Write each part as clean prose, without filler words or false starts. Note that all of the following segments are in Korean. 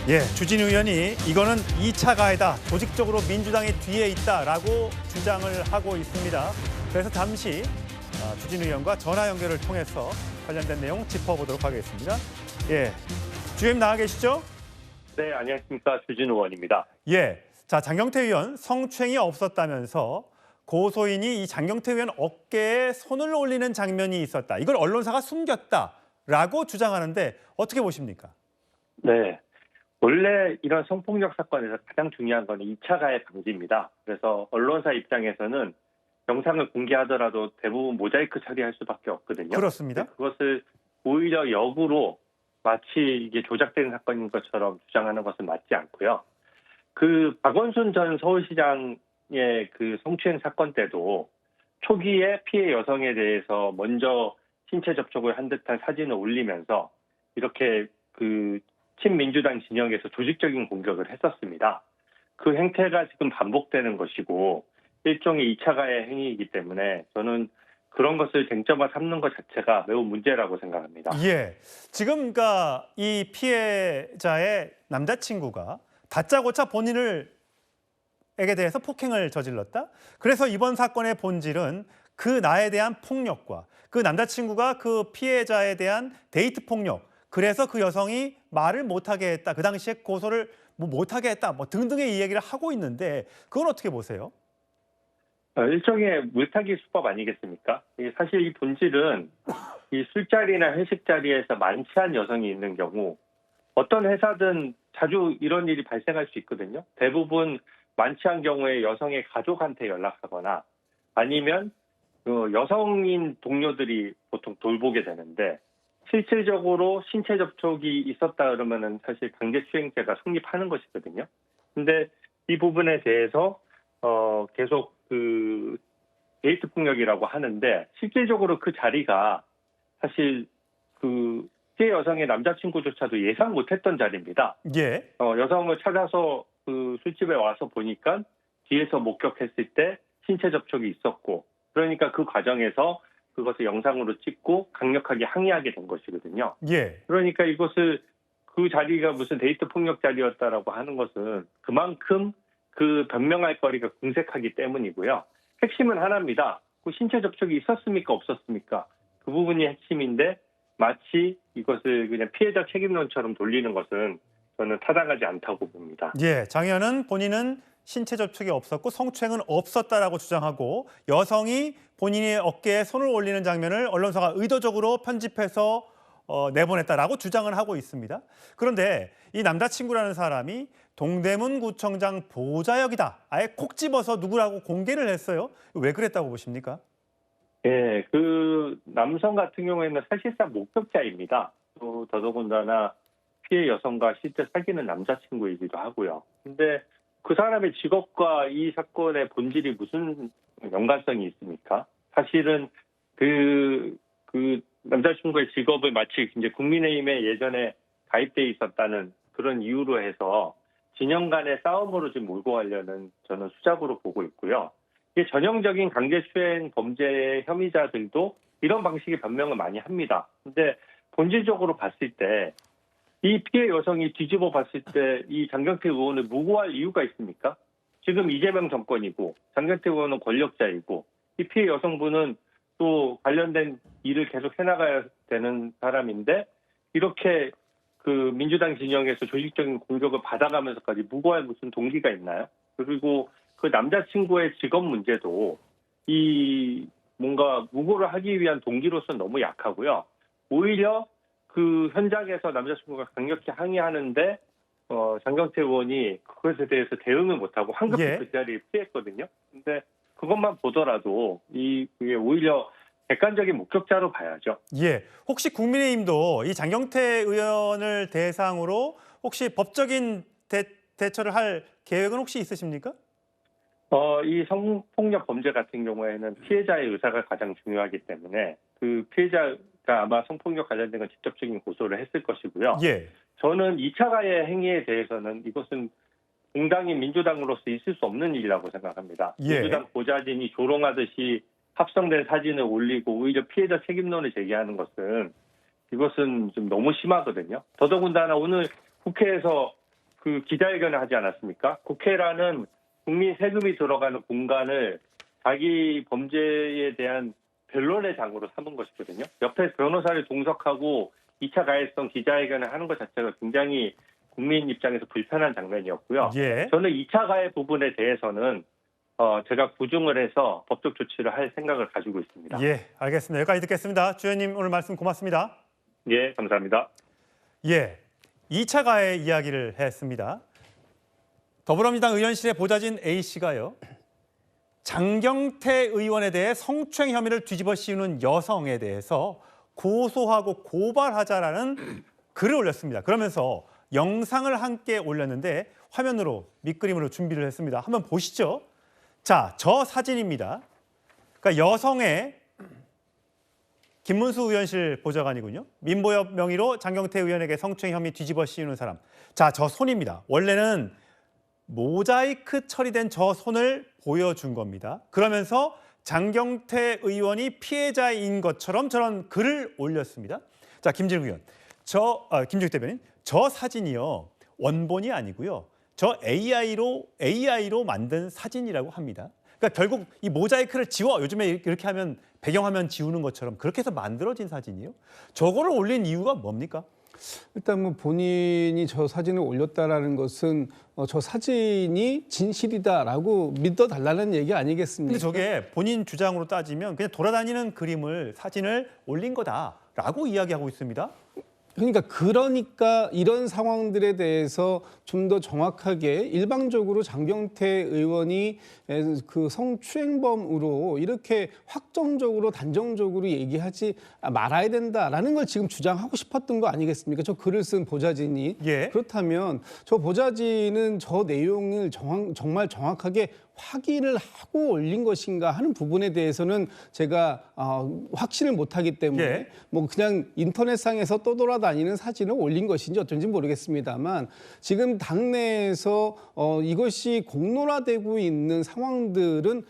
예, 주진우 의원이 이거는 2차 가해다, 조직적으로 민주당이 뒤에 있다라고 주장을 하고 있습니다. 그래서 잠시 주진우 의원과 전화 연결을 통해서 관련된 내용 짚어보도록 하겠습니다. 예, 주임 나와 계시죠? 네, 안녕하십니까. 주진우 의원입니다. 예, 자, 장경태 의원 성추행이 없었다면서 고소인이 이 장경태 의원 어깨에 손을 올리는 장면이 있었다. 이걸 언론사가 숨겼다라고 주장하는데 어떻게 보십니까? 네, 원래 이런 성폭력 사건에서 가장 중요한 건 2차 가해 방지입니다. 그래서 언론사 입장에서는 영상을 공개하더라도 대부분 모자이크 처리할 수밖에 없거든요. 그렇습니다. 그것을 오히려 역으로 마치 이게 조작된 사건인 것처럼 주장하는 것은 맞지 않고요. 그 박원순 전 서울시장의 그 성추행 사건 때도 초기에 피해 여성에 대해서 먼저 신체 접촉을 한 듯한 사진을 올리면서 이렇게 그 친민주당 진영에서 조직적인 공격을 했었습니다. 그 행태가 지금 반복되는 것이고 일종의 2차 가해 행위이기 때문에 저는 그런 것을 쟁점화 삼는 것 자체가 매우 문제라고 생각합니다. 예, 지금 그러니까 이 피해자의 남자친구가 다짜고짜 본인을 에게 대해서 폭행을 저질렀다. 그래서 이번 사건의 본질은 그 나에 대한 폭력과 그 남자친구가 그 피해자에 대한 데이트 폭력. 그래서 그 여성이 말을 못하게 했다. 그 당시에 고소를 못하게 했다. 등등의 이야기를 하고 있는데 그건 어떻게 보세요? 일종의 물타기 수법 아니겠습니까? 사실 이 본질은 이 술자리나 회식 자리에서 만취한 여성이 있는 경우 어떤 회사든 자주 이런 일이 발생할 수 있거든요. 대부분 만취한 경우에 여성의 가족한테 연락하거나 아니면 여성인 동료들이 보통 돌보게 되는데 실질적으로 신체 접촉이 있었다 그러면은 사실 강제추행죄가 성립하는 것이거든요. 근데 이 부분에 대해서 계속 그 데이트 폭력이라고 하는데 실질적으로 그 자리가 사실 그 피해 여성의 남자친구조차도 예상 못했던 자리입니다. 예. 여성을 찾아서 그 술집에 와서 보니까 뒤에서 목격했을 때 신체 접촉이 있었고 그러니까 그 과정에서 그것을 영상으로 찍고 강력하게 항의하게 된 것이거든요. 예. 그러니까 이것을 그 자리가 무슨 데이트 폭력 자리였다라고 하는 것은 그만큼 그 변명할 거리가 궁색하기 때문이고요. 핵심은 하나입니다. 그 신체 접촉이 있었습니까 없었습니까? 그 부분이 핵심인데 마치 이것을 그냥 피해자 책임론처럼 돌리는 것은 저는 타당하지 않다고 봅니다. 예, 장 의원은 본인은 신체 접촉이 없었고 성추행은 없었다라고 주장하고 여성이 본인의 어깨에 손을 올리는 장면을 언론사가 의도적으로 편집해서 내보냈다라고 주장을 하고 있습니다. 그런데 이 남자친구라는 사람이 동대문구청장 보좌역이다. 아예 콕 집어서 누구라고 공개를 했어요. 왜 그랬다고 보십니까? 예, 그 남성 같은 경우에는 사실상 목격자입니다. 또 더더군다나 피해 여성과 실제 사귀는 남자친구이기도 하고요. 근데 그 사람의 직업과 이 사건의 본질이 무슨 연관성이 있습니까? 사실은 그 남자친구의 직업을 마치 이제 국민의힘에 예전에 가입돼 있었다는 그런 이유로 해서 진영 간의 싸움으로 지금 몰고 가려는 저는 수작으로 보고 있고요. 이게 전형적인 강제추행 범죄 혐의자들도 이런 방식의 변명을 많이 합니다. 근데 본질적으로 봤을 때 이 피해 여성이 뒤집어 봤을 때 이 장경태 의원을 무고할 이유가 있습니까? 지금 이재명 정권이고 장경태 의원은 권력자이고 이 피해 여성분은 또 관련된 일을 계속 해나가야 되는 사람인데 이렇게 그 민주당 진영에서 조직적인 공격을 받아가면서까지 무고할 무슨 동기가 있나요? 그리고 그 남자친구의 직업 문제도 이 뭔가 무고를 하기 위한 동기로서는 너무 약하고요. 오히려 그 현장에서 남자친구가 강력히 항의하는데 장경태 의원이 그것에 대해서 대응을 못하고 황급히 예. 그 자리를 피했거든요. 근데 그것만 보더라도 그게 오히려 객관적인 목격자로 봐야죠. 예, 혹시 국민의힘도 이 장경태 의원을 대상으로 혹시 법적인 대처를 할 계획은 혹시 있으십니까? 이 성폭력 범죄 같은 경우에는 피해자의 의사가 가장 중요하기 때문에 그 피해자가 아마 성폭력 관련된 건 직접적인 고소를 했을 것이고요. 예. 저는 2차 가해 행위에 대해서는 이것은 공당인 민주당으로서 있을 수 없는 일이라고 생각합니다. 예. 민주당 보좌진이 조롱하듯이 합성된 사진을 올리고 오히려 피해자 책임론을 제기하는 것은 이것은 좀 너무 심하거든요. 더더군다나 오늘 국회에서 그 기자회견을 하지 않았습니까? 국회라는 국민 세금이 들어가는 공간을 자기 범죄에 대한 변론의 장으로 삼은 것이거든요. 옆에 변호사를 동석하고 2차 가해성 기자회견을 하는 것 자체가 굉장히 국민 입장에서 불편한 장면이었고요. 예. 저는 2차 가해 부분에 대해서는 제가 구중을 해서 법적 조치를 할 생각을 가지고 있습니다. 예, 알겠습니다. 여기까지 듣겠습니다. 주 의원님 오늘 말씀 고맙습니다. 예, 감사합니다. 예, 2차 가해 이야기를 했습니다. 더불어민주당 의원실의 보좌진 A씨가요. 장경태 의원에 대해 성추행 혐의를 뒤집어 씌우는 여성에 대해서 고소하고 고발하자라는 글을 올렸습니다. 그러면서 영상을 함께 올렸는데 화면으로 밑그림으로 준비를 했습니다. 한번 보시죠. 자, 저 사진입니다. 그러니까 여성의 김문수 의원실 보좌관이군요. 민보협 명의로 장경태 의원에게 성추행 혐의 뒤집어 씌우는 사람. 자, 저 손입니다. 원래는 모자이크 처리된 저 손을 보여준 겁니다. 그러면서 장경태 의원이 피해자인 것처럼 저런 글을 올렸습니다. 자, 김진욱 의원, 김진욱 대변인, 저 사진이요 원본이 아니고요, 저 AI로 만든 사진이라고 합니다. 그러니까 결국 이 모자이크를 지워, 요즘에 이렇게 하면 배경화면 지우는 것처럼 그렇게 해서 만들어진 사진이에요. 저거를 올린 이유가 뭡니까? 일단 뭐 본인이 저 사진을 올렸다라는 것은 저 사진이 진실이다라고 믿어달라는 얘기 아니겠습니까? 근데 저게 본인 주장으로 따지면 그냥 돌아다니는 사진을 올린 거다라고 이야기하고 있습니다. 그러니까 이런 상황들에 대해서 좀 더 정확하게 일방적으로 장경태 의원이 그 성추행범으로 이렇게 확정적으로 단정적으로 얘기하지 말아야 된다라는 걸 지금 주장하고 싶었던 거 아니겠습니까? 저 글을 쓴 보좌진이. 예. 그렇다면 저 보좌진은 저 내용을 정말 정확하게 확인을 하고 올린 것인가 하는 부분에 대해서는 제가 확신을 못하기 때문에 예. 뭐 그냥 인터넷상에서 떠돌아다니는 사진을 올린 것인지 어쩐지 모르겠습니다만 지금 당내에서 이것이 공론화되고 있는 상황들은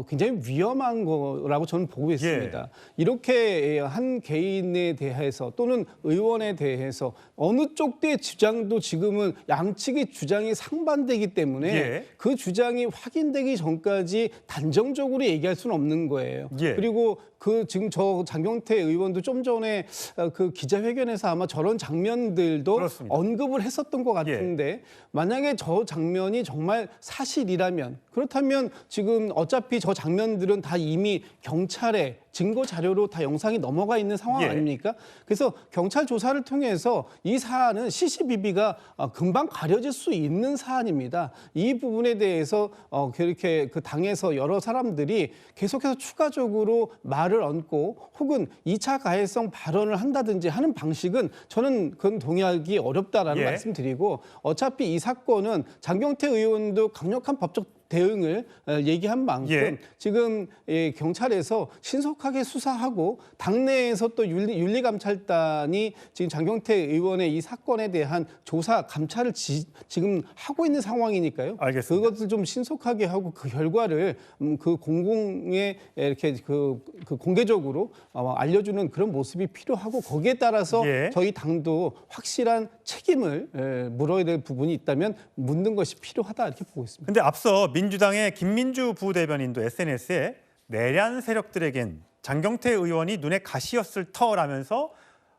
굉장히 위험한 거라고 저는 보고 있습니다. 예. 이렇게 한 개인에 대해서 또는 의원에 대해서 어느 쪽의 주장도 지금은 양측의 주장이 상반되기 때문에 예. 그 주장이 확인되기 전까지 단정적으로 얘기할 수는 없는 거예요. 예. 그리고 지금 저 장경태 의원도 좀 전에 그 기자회견에서 아마 저런 장면들도 그렇습니다. 언급을 했었던 것 같은데 만약에 저 장면이 정말 사실이라면 그렇다면 지금 어차피 저 장면들은 다 이미 경찰에 증거 자료로 다 영상이 넘어가 있는 상황 예. 아닙니까? 그래서 경찰 조사를 통해서 이 사안은 CCTV가 금방 가려질 수 있는 사안입니다. 이 부분에 대해서 그렇게 그 당에서 여러 사람들이 계속해서 추가적으로 말을 얹고 혹은 2차 가해성 발언을 한다든지 하는 방식은 저는 그건 동의하기 어렵다라는 예. 말씀드리고 어차피 이 사건은 장경태 의원도 강력한 법적 대응을 얘기한 만큼 예. 지금 경찰에서 신속하게 수사하고 당내에서 또 윤리감찰단이 지금 장경태 의원의 이 사건에 대한 조사 감찰을 지금 하고 있는 상황이니까요. 알겠습니다. 그것을 좀 신속하게 하고 그 결과를 그 공공에 이렇게 그 공개적으로 알려주는 그런 모습이 필요하고 거기에 따라서 예. 저희 당도 확실한 책임을 물어야 될 부분이 있다면 묻는 것이 필요하다 이렇게 보고 있습니다. 근데 앞서 민주당의 김민주 부대변인도 SNS에 내란 세력들에겐 장경태 의원이 눈에 가시였을 터라면서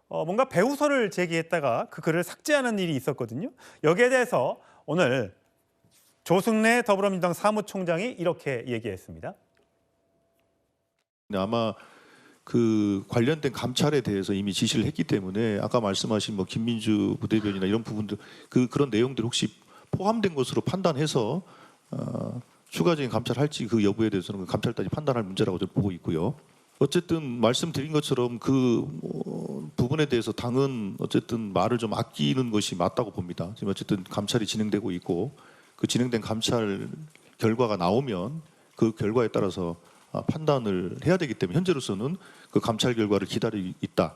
뭔가 배후설을 제기했다가 그 글을 삭제하는 일이 있었거든요. 여기에 대해서 오늘 조승래 더불어민주당 사무총장이 이렇게 얘기했습니다. 아마 그 관련된 감찰에 대해서 이미 지시를 했기 때문에 아까 말씀하신 뭐 김민주 부대변이나 이런 부분들 그런 내용들 혹시 포함된 것으로 판단해서 추가적인 감찰할지 그 여부에 대해서는 감찰단이 판단할 문제라고 저는 보고 있고요. 어쨌든 말씀드린 것처럼 그 부분에 대해서 당은 어쨌든 말을 좀 아끼는 것이 맞다고 봅니다. 지금 어쨌든 감찰이 진행되고 있고 그 진행된 감찰 결과가 나오면 그 결과에 따라서 판단을 해야 되기 때문에 현재로서는 그 감찰 결과를 기다리고 있다.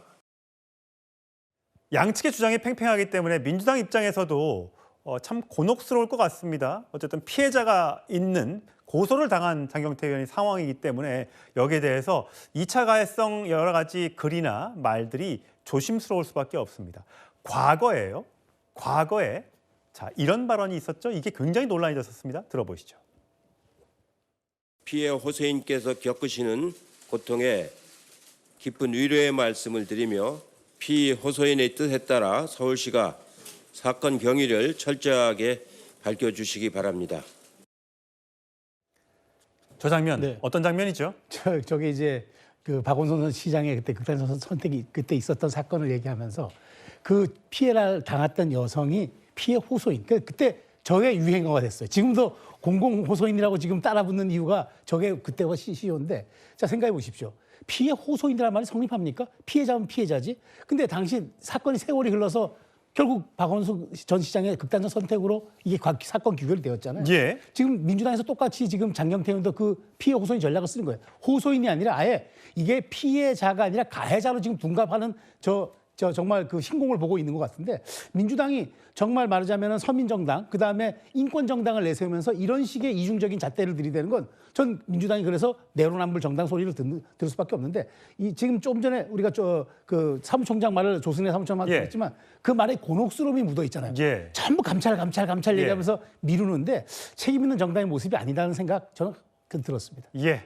양측의 주장이 팽팽하기 때문에 민주당 입장에서도 참 곤혹스러울 것 같습니다. 어쨌든 피해자가 있는 고소를 당한 장경태 의원이 상황이기 때문에 여기에 대해서 2차 가해성 여러 가지 글이나 말들이 조심스러울 수밖에 없습니다. 과거에요. 과거에 자, 이런 발언이 있었죠. 이게 굉장히 논란이 됐었습니다. 들어보시죠. 피해 호소인께서 겪으시는 고통에 깊은 위로의 말씀을 드리며 피해 호소인의 뜻에 따라 서울시가 사건 경위를 철저하게 밝혀주시기 바랍니다. 저 장면 네. 어떤 장면이죠? 저게 이제 그 박원순 시장의 그때 극단 선택이 그때 있었던 사건을 얘기하면서 그 피해를 당했던 여성이 피해 호소인. 그때 저게 유행어가 됐어요. 지금도 공공 호소인이라고 지금 따라붙는 이유가 저게 그때가 시효인데 자 생각해 보십시오. 피해 호소인이라는 말이 성립합니까? 피해자면 피해자지. 근데 당시 사건이 세월이 흘러서 결국 박원순 전 시장의 극단적 선택으로 이게 사건 귀결이 되었잖아요. 예. 지금 민주당에서 똑같이 지금 장경태 의원도 그 피해 호소인 전략을 쓰는 거예요. 호소인이 아니라 아예 이게 피해자가 아니라 가해자로 지금 둔갑하는 저 정말 그 신공을 보고 있는 것 같은데 민주당이 정말 말하자면 서민정당 그다음에 인권정당을 내세우면서 이런 식의 이중적인 잣대를 들이대는 건 전 민주당이 그래서 내로남불 정당 소리를 들을 수밖에 없는데 이 지금 좀 전에 우리가 그 사무총장 말을 조승래 사무총장 말을 예. 했지만 그 말에 곤혹스러움이 묻어 있잖아요. 예. 전부 감찰 예. 얘기하면서 미루는데 책임 있는 정당의 모습이 아니라는 생각 저는 들었습니다. 예.